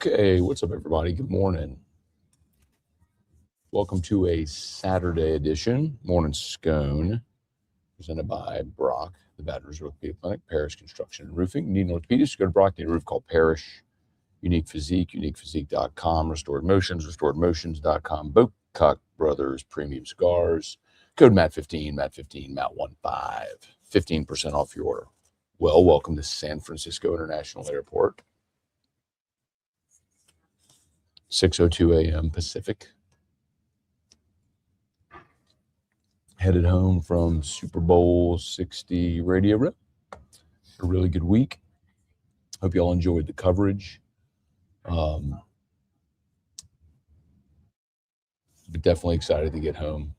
Okay, what's up, everybody? Good morning. Welcome to a Saturday edition, Morning Scone, presented by Brock, the Batteries Orthopedic Clinic, Parrish Construction and Roofing. Need an orthopedist? Go to Brock. Need a roof called Parrish. Unique Physique, uniquephysique.com. Restored Motions, restoredmotions.com. Bocock Brothers Premium Cigars. Code MAT15, MAT15, MAT15. 15% off your order. Well, welcome to San Francisco International Airport. 6:02 a.m. Pacific. Headed home from Super Bowl 60 Radio Row. A really good week. Hope you all enjoyed the coverage. But definitely excited to get home.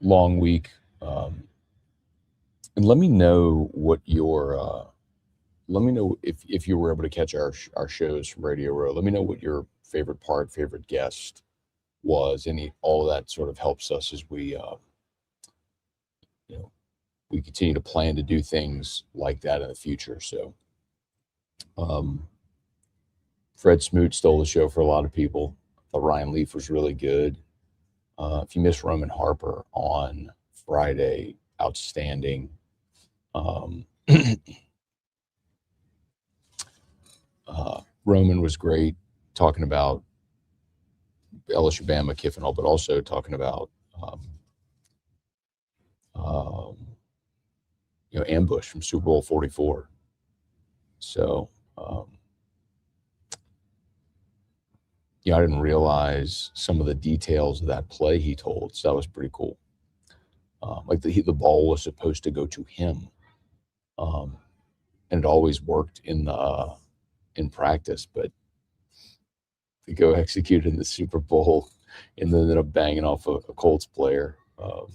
Long week. And let me know what your let me know if you were able to catch our shows from Radio Row. Let me know what your favorite part, favorite guest was. All of that sort of helps us as we we continue to plan to do things like that in the future. So Fred Smoot stole the show for a lot of people. Ryan Leaf was really good. If you missed Roman Harper on Friday, outstanding. Roman was great, talking about LSU, Bama, Kiffin, but also talking about ambush from Super Bowl 44. So I didn't realize some of the details of that play he told, so that was pretty cool. Like the ball was supposed to go to him, and it always worked in practice, but to go execute in the Super Bowl and then ended up banging off a Colts player. But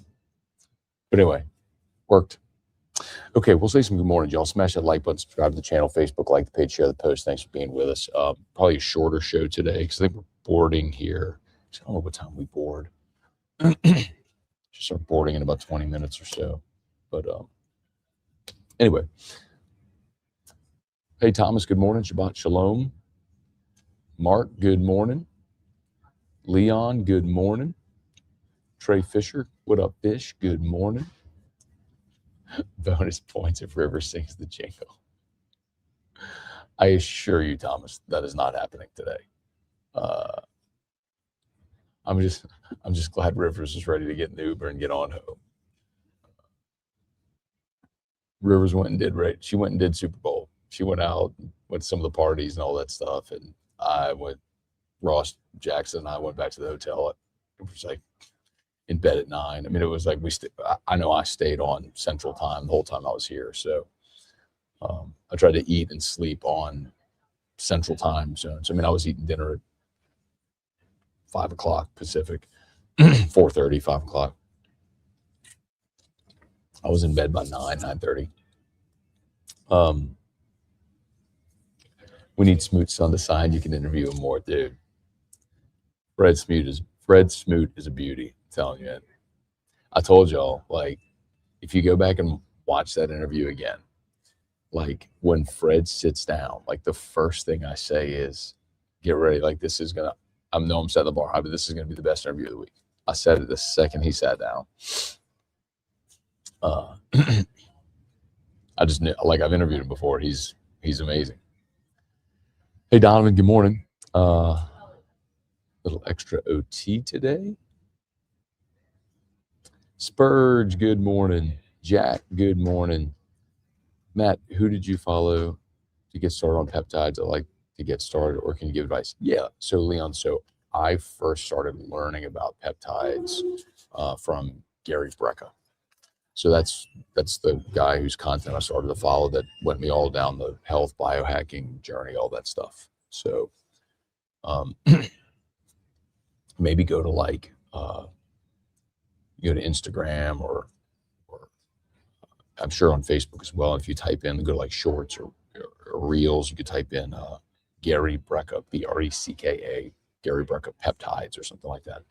anyway, worked. Okay, we'll say some good morning, y'all. Smash that like button, subscribe to the channel, Facebook, like the page, share the post. Thanks for being with us. Probably a shorter show today because I think we're boarding here. I don't know what time we board. Just start boarding in about 20 minutes or so. But anyway. Hey, Thomas, good morning. Shabbat Shalom. Mark, good morning. Leon, good morning. Trey Fisher, what up, Fish? Good morning. Bonus points if River sings the jingle. I assure you, Thomas, that is not happening today. I'm just glad Rivers is ready to get in the Uber and get on home. Rivers went and did right. She went and did Super Bowl. She went out, went to some of the parties and all that stuff, and Ross Jackson and I went back to the hotel. It was like in bed at 9. I mean, it was like I know I stayed on Central Time the whole time I was here. So I tried to eat and sleep on Central Time zones. I mean, I was eating dinner at 5 o'clock Pacific, 4:30, 5 o'clock. I was in bed by 9:30. We need Smoot's on the side. You can interview him more, dude. Fred Smoot is a beauty. I'm telling you. I told y'all, like, if you go back and watch that interview again, like when Fred sits down, like the first thing I say is, get ready. Like I'm setting the bar high, but this is gonna be the best interview of the week. I said it the second he sat down. I just knew, like, I've interviewed him before. He's amazing. Hey, Donovan, good morning. Little extra OT today. Spurge, good morning. Jack, good morning. Matt, who did you follow to get started on peptides? I like to get started, or can you give advice? Yeah, so Leon, I first started learning about peptides from Gary Brecka. So that's the guy whose content I started to follow that went me all down the health biohacking journey, all that stuff. So maybe go to Instagram or I'm sure on Facebook as well. If you type in, go to like shorts or reels, you could type in Gary Brecka, Brecka, Gary Brecka peptides or something like that.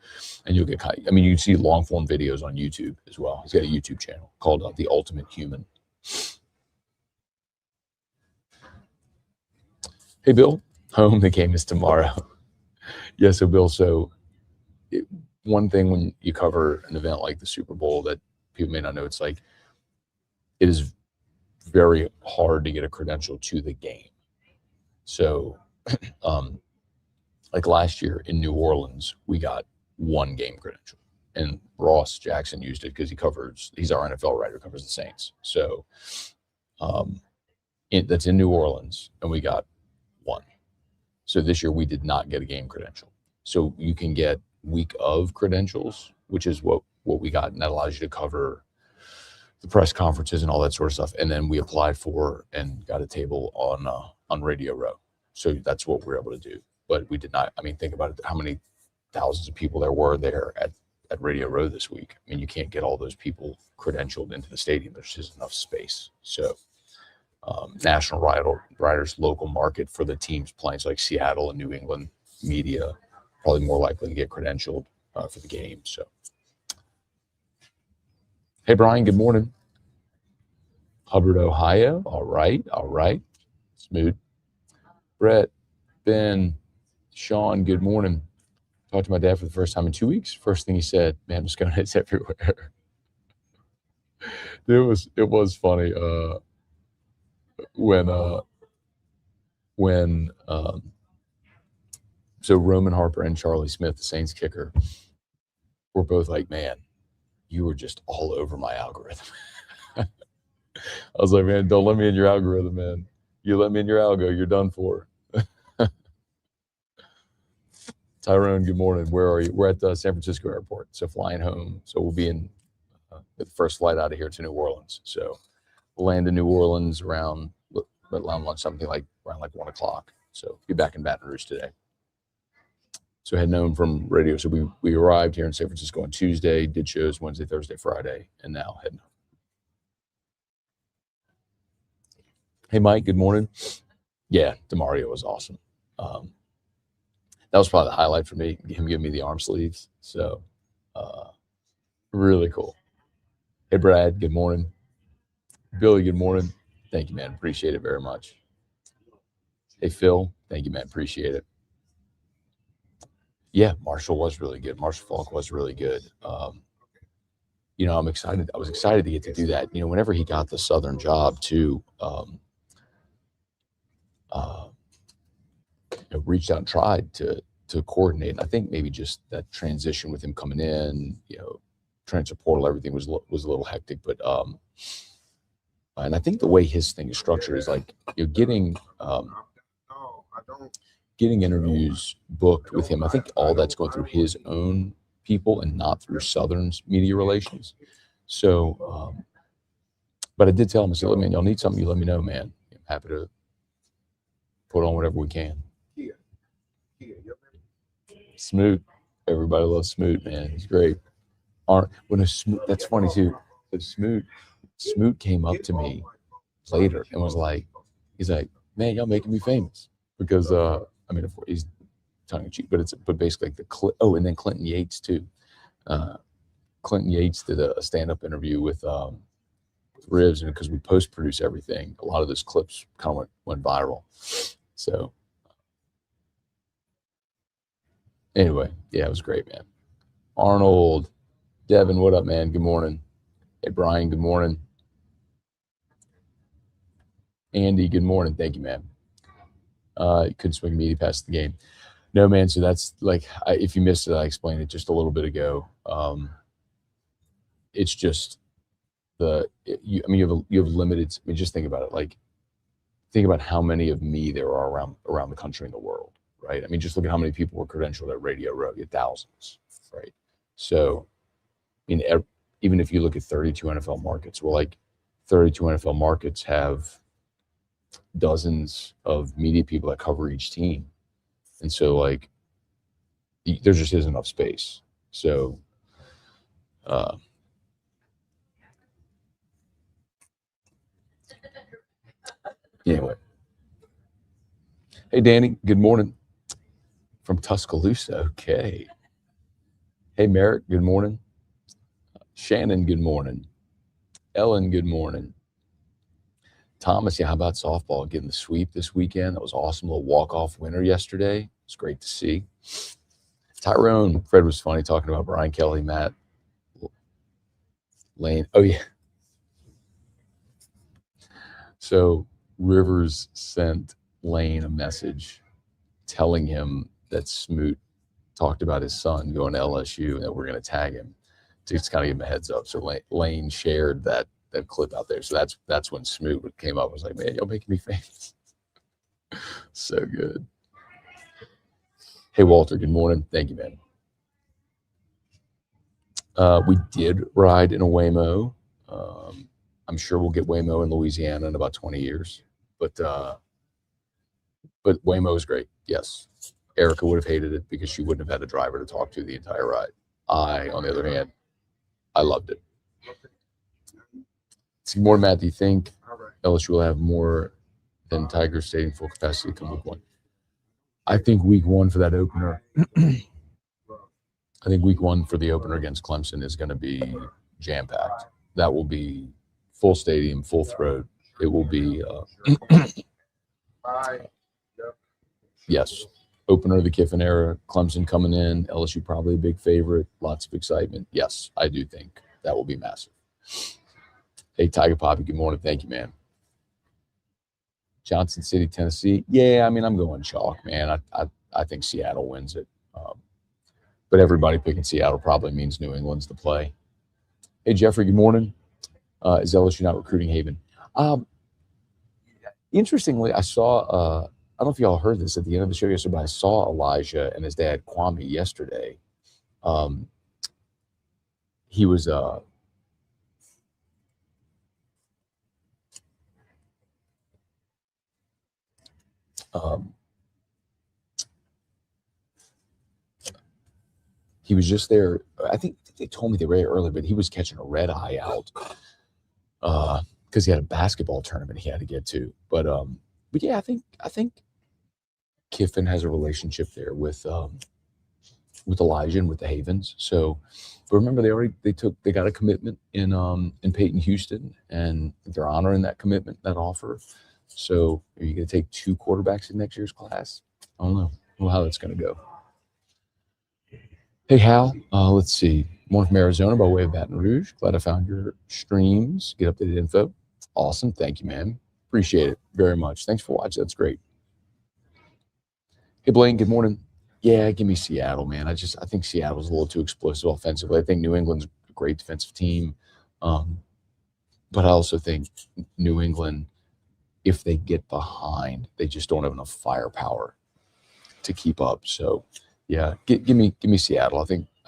And you'll get, you can see long form videos on YouTube as well. He's got a YouTube channel called The Ultimate Human. Hey, Bill. Home. The game is tomorrow. Yeah. So, Bill. One thing when you cover an event like the Super Bowl that people may not know, it's like it is very hard to get a credential to the game. So, like last year in New Orleans, we got one game credential, and Ross Jackson used it because he's our NFL writer, covers the Saints. So, that's in New Orleans, and we got one. So this year we did not get a game credential. So you can get week of credentials, which is what we got, and that allows you to cover the press conferences and all that sort of stuff. And then we applied for and got a table on Radio Row. So that's what we're able to do. But we did not. I mean, think about it, how many thousands of people there were there at Radio Row this week. I mean, you can't get all those people credentialed into the stadium. There's just enough space. So national writers, local market for the teams playing, so like Seattle and New England media, probably more likely to get credentialed for the game. So, hey, Brian, good morning. Hubbard, Ohio. All right. Smooth. Brett, Ben, Sean, good morning. Talked to my dad for the first time in 2 weeks. First thing he said, man, the Scone hits everywhere. It was funny when so Roman Harper and Charlie Smith, the Saints kicker, were both like, man, you were just all over my algorithm. I was like, man, don't let me in your algorithm, man. You let me in your algo, you're done for. Tyrone, good morning. Where are you? We're at the San Francisco airport, so flying home. So we'll be in the first flight out of here to New Orleans. So we'll land in New Orleans around lunch, something like around like 1 o'clock. So be back in Baton Rouge today. So heading home from radio. So we arrived here in San Francisco on Tuesday, did shows Wednesday, Thursday, Friday, and now heading home. Hey, Mike, good morning. Yeah, DeMario was awesome. That was probably the highlight for me, him giving me the arm sleeves. So really cool. Hey, Brad, good morning. Billy, good morning. Thank you, man. Appreciate it very much. Hey, Phil, thank you, man. Appreciate it. Yeah, Marshall was really good. Marshall Falk was really good. I'm excited. I was excited to get to do that. Whenever he got the Southern job too, reached out and tried to coordinate. And I think maybe just that transition with him coming in, transfer portal, everything was a little hectic. But and I think the way his thing is structured is like getting interviews booked with him. I think all that's going through his own people and not through Southern's media relations. So, but I did tell him, I said, "Look, man, y'all need something, you let me know, man. I'm happy to put on whatever we can." Smoot, everybody loves Smoot, man. He's great. That's funny too. But Smoot came up to me later and was like, he's like, "Man, y'all making me famous." Because I mean, of course, he's tongue in cheek, but basically like the clip. Oh, and then Clinton Yates too. Clinton Yates did a stand-up interview with Ribs, and because we post-produce everything, a lot of those clips kind of went viral. So anyway, yeah, it was great, man. Arnold, Devin, what up, man? Good morning. Hey, Brian, good morning. Andy, good morning. Thank you, man. Couldn't swing media past the game. No, man. So that's like, if you missed it, I explained it just a little bit ago. It's just you have limited. I mean, just think about it. Like, think about how many of me there are around the country and the world, right? I mean, just look at how many people were credentialed at Radio Row. You had thousands, right? So, I mean, even if you look at 32 NFL markets, well, like 32 NFL markets have dozens of media people that cover each team. And so like, there just isn't enough space. So, anyway. Hey, Danny, good morning from Tuscaloosa. Okay. Hey, Merrick, good morning. Shannon, good morning. Ellen, good morning. Thomas, yeah, how about softball getting the sweep this weekend? That was awesome. A little walk-off winner yesterday. It's great to see. Tyrone, Fred was funny talking about Brian Kelly, Matt Lane. Oh, yeah. So Rivers sent Lane a message telling him that Smoot talked about his son going to LSU and that we're going to tag him to just kind of give him a heads up. So Lane shared that clip out there. So that's when Smoot came up and was like, man, y'all making me famous. So good. Hey, Walter, good morning. Thank you, man. We did ride in a Waymo. I'm sure we'll get Waymo in Louisiana in about 20 years. But Waymo is great. Yes. Erica would have hated it because she wouldn't have had a driver to talk to the entire ride. On the other hand, I loved it. Good morning, Matt. Do you think LSU will have more than Tigers Stadium full capacity come week one? I think week one for that opener. I think week one for the opener against Clemson is going to be jam-packed. That will be full stadium, full throat. It will be, yes, opener of the Kiffin era, Clemson coming in, LSU probably a big favorite, lots of excitement. Yes, I do think that will be massive. Hey, Tiger Poppy, good morning. Thank you, man. Johnson City, Tennessee. Yeah, I mean, I'm going chalk, man. I think Seattle wins it. But everybody picking Seattle probably means New England's the play. Hey, Jeffrey, good morning. Is LSU not recruiting Haven? Interestingly, I saw, I don't know if y'all heard this at the end of the show yesterday, but I saw Elijah and his dad, Kwame, yesterday. He was he was just there. I think they told me they were there early, but he was catching a red eye out because he had a basketball tournament he had to get to. But yeah, I think Kiffin has a relationship there with Elijah and with the Havens. So, but remember, they got a commitment in Peyton Houston, and they're honoring that commitment, that offer. So, are you going to take 2 quarterbacks in next year's class? I don't know. I don't know how that's going to go. Hey, Hal. Let's see. More from Arizona by way of Baton Rouge. Glad I found your streams. Get updated info. Awesome. Thank you, man. Appreciate it very much. Thanks for watching. That's great. Hey, Blaine. Good morning. Yeah, give me Seattle, man. I think Seattle's a little too explosive offensively. I think New England's a great defensive team. But I also think New England, if they get behind, they just don't have enough firepower to keep up. So, yeah, give me Seattle. I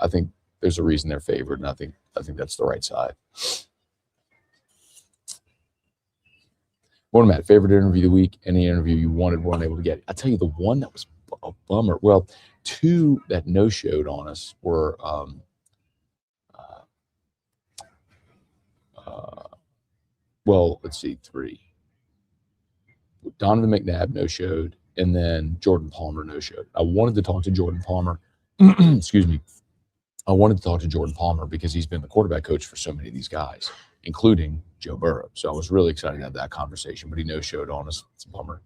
think there's a reason they're favored, and I think that's the right side. Morning, Matt. Favorite interview of the week? Any interview you wanted, weren't able to get? I'll tell you the one that was a bummer. Well, 2 that no-showed on us were well, let's see, 3. Donovan McNabb no-showed, and then Jordan Palmer no-showed. I wanted to talk to Jordan Palmer. Excuse me. I wanted to talk to Jordan Palmer because he's been the quarterback coach for so many of these guys, including Joe Burrow. So I was really excited to have that conversation, but he no-showed on us. It's a bummer.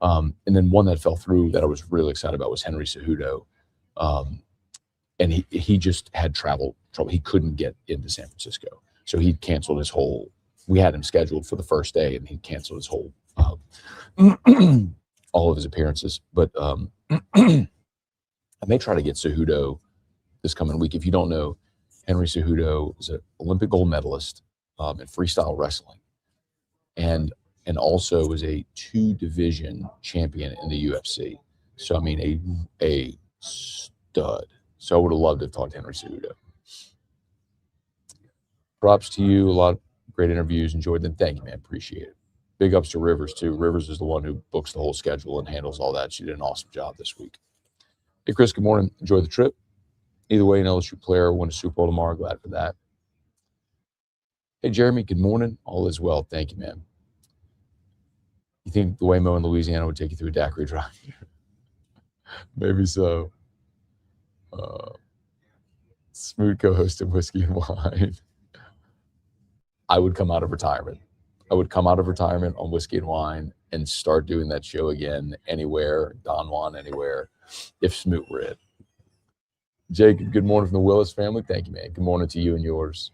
And then one that fell through that I was really excited about was Henry Cejudo. And he just had travel trouble. He couldn't get into San Francisco. So he canceled his whole – we had him scheduled for the first day, and he canceled his whole all of his appearances. But I may try to get Cejudo this coming week. If you don't know, Henry Cejudo is an Olympic gold medalist in freestyle wrestling, and also was a 2-division champion in the UFC. So I mean, a stud. So I would have loved to talk to Henry Cejudo. Props to you. A lot of great interviews. Enjoyed them. Thank you, man. Appreciate it. Big ups to Rivers too. Rivers is the one who books the whole schedule and handles all that. She did an awesome job this week. Hey, Chris. Good morning. Enjoy the trip. Either way, an LSU player won a Super Bowl tomorrow. Glad for that. Hey, Jeremy. Good morning. All is well. Thank you, man. You think the Waymo in Louisiana would take you through a daiquiri drive? Maybe so. Smooth co-hosted Whiskey and Wine. I would come out of retirement. I would come out of retirement on Whiskey and Wine and start doing that show again anywhere, Don Juan anywhere, if Smoot were it. Jake, good morning from the Willis family. Thank you, man. Good morning to you and yours.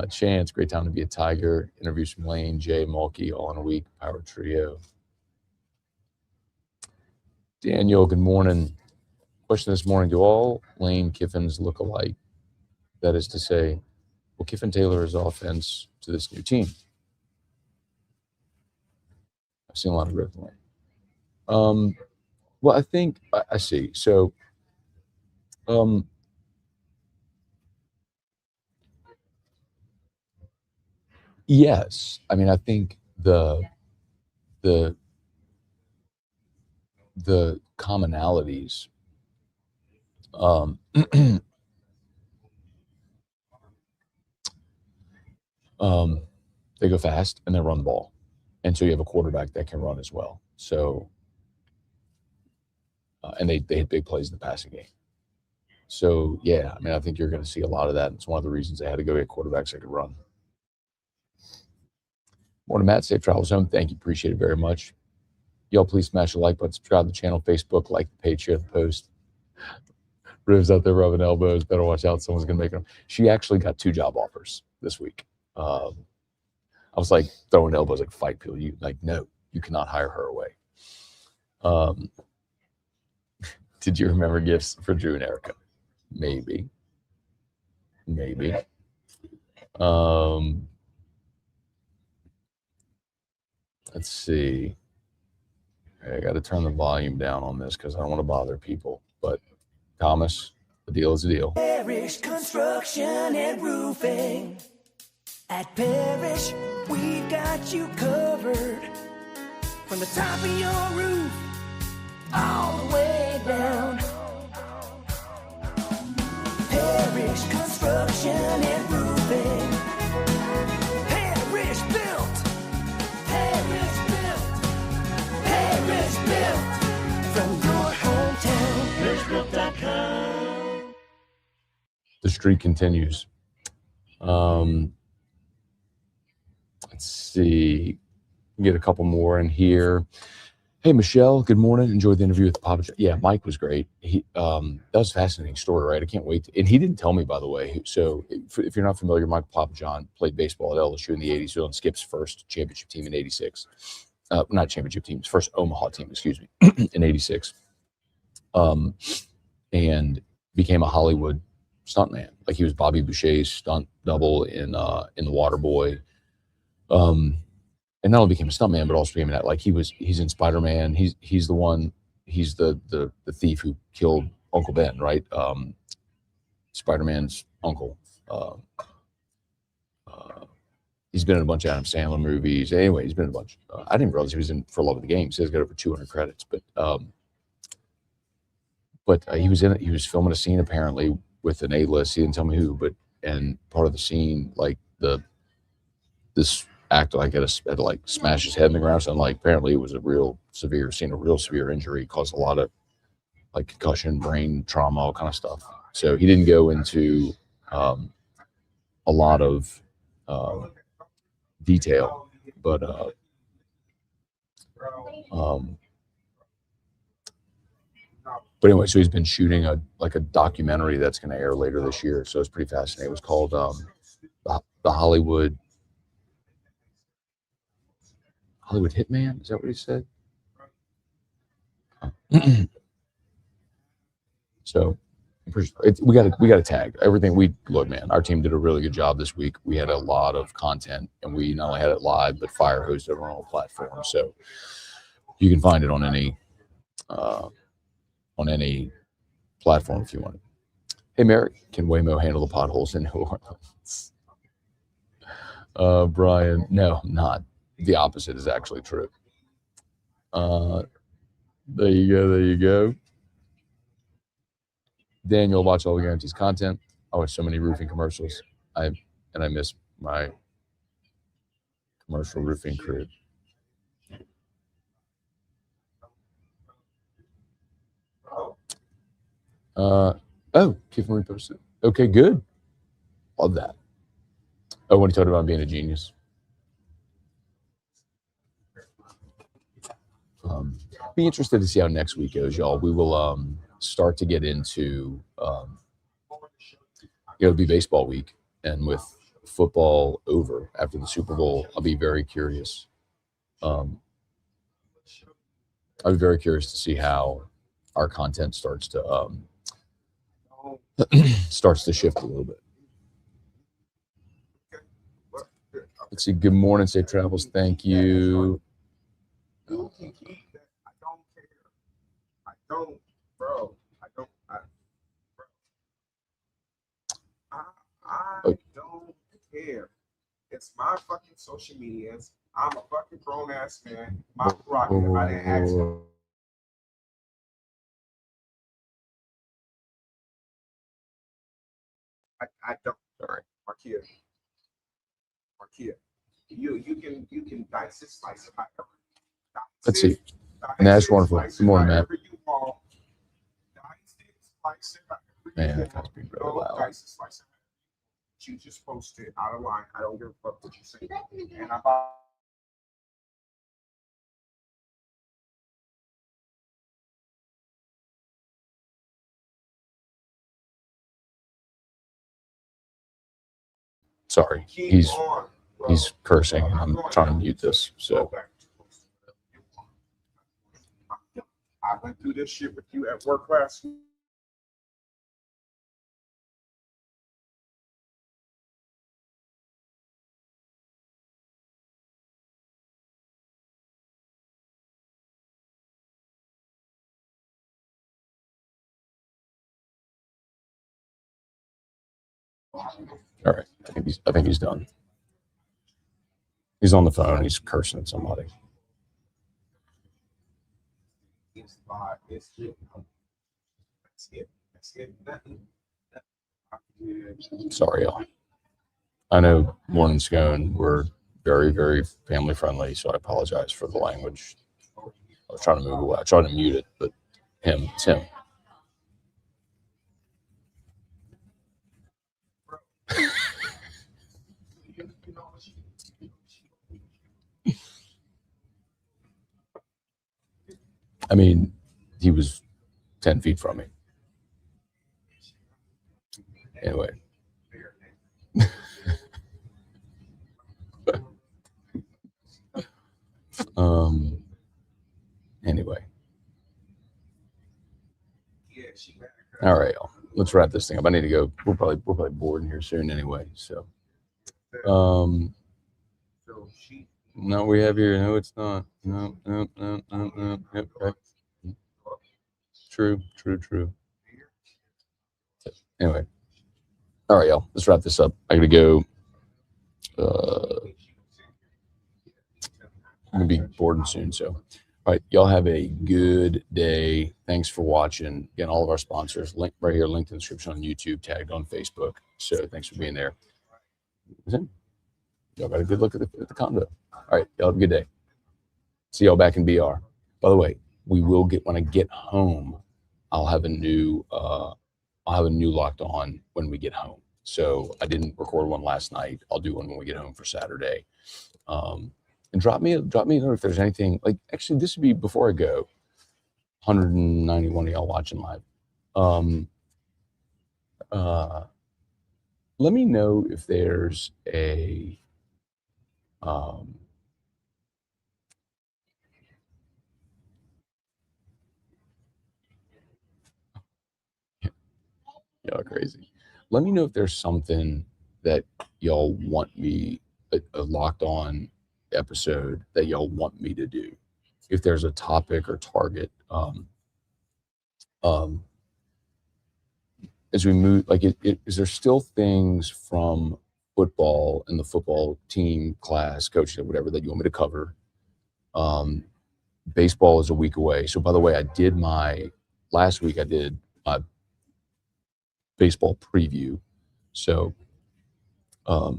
Chance, great time to be a Tiger. Interviews from Lane, Jay, Mulkey, all in a week. Power trio. Daniel, good morning. Question this morning, do all Lane Kiffins look alike? That is to say, will Kiffin tailor his offense to this new team? I've seen a lot of growth in Lane. Well, I think I see. So, yes. I mean, I think the commonalities, they go fast and they run the ball, and so you have a quarterback that can run as well. So, and they hit big plays in the passing game. So yeah, I mean, I think you're going to see a lot of that. It's one of the reasons they had to go get quarterbacks that could run. Morning, Matt. Safe travels home. Thank you. Appreciate it very much. Y'all please smash the like button, subscribe to the channel, Facebook, like the page, share the post. Riv's out there rubbing elbows. Better watch out. Someone's going to make them. She actually got 2 job offers this week. I was like throwing elbows like fight people. You like, no, you cannot hire her away. Did you remember gifts for Drew and Erica? Maybe. Let's see. I got to turn the volume down on this because I don't want to bother people. But Thomas, the deal is a deal. Parish Construction and Roofing. At Parish, we've got you covered. From the top of your roof, all the way down. Parish Construction and Roofing. Parish built. Parish built. Parish built. From your hometown. ParishBuilt.com. The streak continues. Let's see. Get a couple more in here. Hey, Michelle, good morning. Enjoyed the interview with Papa John. Yeah, Mike was great. That was a fascinating story, right? I can't wait. And he didn't tell me, by the way. So if you're not familiar, Michael Papa John played baseball at LSU in the 80s. He was on Skip's first championship team in 86. Not championship team, his first Omaha team, excuse me, in 86. And became a Hollywood stuntman. Like he was Bobby Boucher's stunt double in The Waterboy. And not only became a stuntman, but also became that. Like he's in Spider-Man. He's the one. He's the thief who killed Uncle Ben, right? Spider-Man's uncle. He's been in a bunch of Adam Sandler movies. Anyway, he's been in a bunch. I didn't realize he was in For Love of the Game. He says he's got over 200 credits, but he was in it. He was filming a scene apparently with an A-list. He didn't tell me who, and part of the scene, like this actor like had to like smash his head in the ground. So like apparently it was a real severe injury, caused a lot of like concussion, brain trauma, all kind of stuff. So he didn't go into a lot of detail, but anyway, so he's been shooting a documentary that's going to air later this year. So it's pretty fascinating. It was called the Hollywood Hitman. Is that what he said? So we got to tag everything. Look, man, our team did a really good job this week. We had a lot of content, and we not only had it live, but Fire hosted it on all platforms. So you can find it on any platform if you want it. Hey, Merrick, can Waymo handle the potholes in New Orleans? Brian, no, not. The opposite is actually true. There you go. Daniel, watch all the guarantees content. I watch so many roofing commercials. I miss my commercial roofing crew. Kiffin reposted. Okay, good. Love that. Oh, when he talked about being a genius. Be interested to see how next week goes, y'all. We will start to get into it'll be baseball week, and with football over after the Super Bowl, I'll be very curious. I'll be very curious to see how our content starts to starts to shift a little bit. Let's see. Good morning, safe travels. Thank you. I don't care. I don't, bro. I don't. I don't care. It's my fucking social medias. I'm a fucking grown ass man. My prerogative. I didn't ask him. I don't. Sorry, Markia. You can dice it, slice it, however. Let's see. Nash Wonderful. Good morning, Matt. Man, that guy's being really loud. You just posted out of line. I don't give a fuck what you say. And I'm Sorry, he's cursing, and I'm trying to mute this. So I went through this shit with you at work last week. all right, I think he's done. He's on the phone. He's cursing at somebody. Sorry, y'all. I know Morning Scone, we're very, very family friendly, so I apologize for the language. I was trying to move away. I tried to mute it, but it's him. I mean, he was 10 feet from me. Anyway. Anyway. All right, y'all. Let's wrap this thing up. I need to go. We're probably bored in here soon anyway. So no, we have here. No, it's not. No. Yep, right. True. Anyway. All right, y'all. Let's wrap this up. I gotta go. I'm gonna be bored soon. So, all right, y'all have a good day. Thanks for watching. Again, all of our sponsors, link right here, linked in the description on YouTube, tagged on Facebook. So thanks for being there. Y'all got a good look at the condo. All right, y'all have a good day. See y'all back in BR. By the way, we will get, when I get home, I'll have a new locked on when we get home. So I didn't record one last night. I'll do one when we get home for Saturday. And drop me a note if there's anything, like, actually this would be before I go. 191 of y'all watching live. Let me know if there's a y'all crazy. Let me know if there's something that y'all want me, a locked on episode that y'all want me to do. If there's a topic or target, as we move, like, is there still things from football and the football team, class, coaching, whatever, that you want me to cover? Baseball is a week away. So, by the way, last week I did my baseball preview. So, but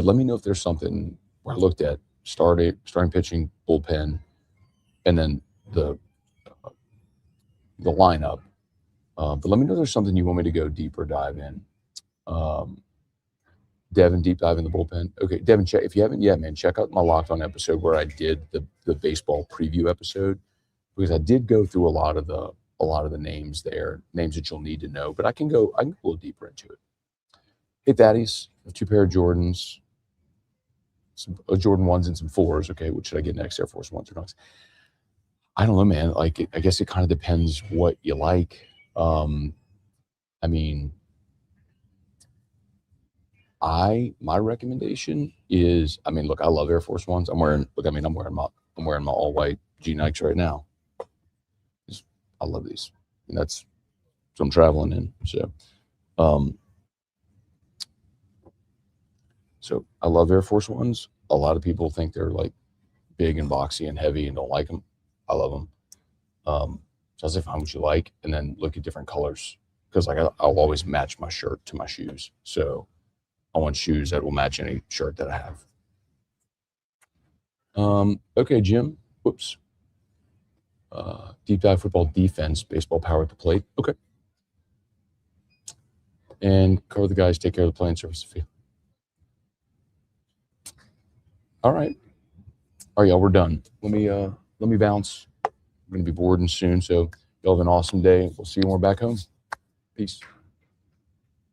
let me know if there's something where I looked at starting pitching, bullpen, and then the lineup. But let me know if there's something you want me to go deeper dive in. Devin, deep dive in the bullpen. Okay, Devin, if you haven't yet, man, check out my Locked On episode where I did the baseball preview episode, because I did go through a lot of the names there, names that you'll need to know. But I can go a little deeper into it. Hey, Thaddeus, 2 pair of Jordans, some Jordan 1s and some 4s. Okay, what should I get next? Air Force 1s or not? I don't know, man. Like, I guess it kind of depends what you like. I mean, my recommendation is, I mean, look, I love Air Force 1s. I'm wearing my all white G Nikes right now. I love these. And that's what I'm traveling in. So I love Air Force 1s. A lot of people think they're like big and boxy and heavy and don't like them. I love them. So I was like, find what you like, and then look at different colors, because like I'll always match my shirt to my shoes. So I want shoes that will match any shirt that I have. Okay, Jim. Whoops. Deep dive football defense, baseball power at the plate. Okay. And cover the guys, take care of the playing surface of the field. All right, y'all, we're done. Let me bounce. I'm gonna be boarding soon, so y'all have an awesome day. We'll see you when we're back home. Peace.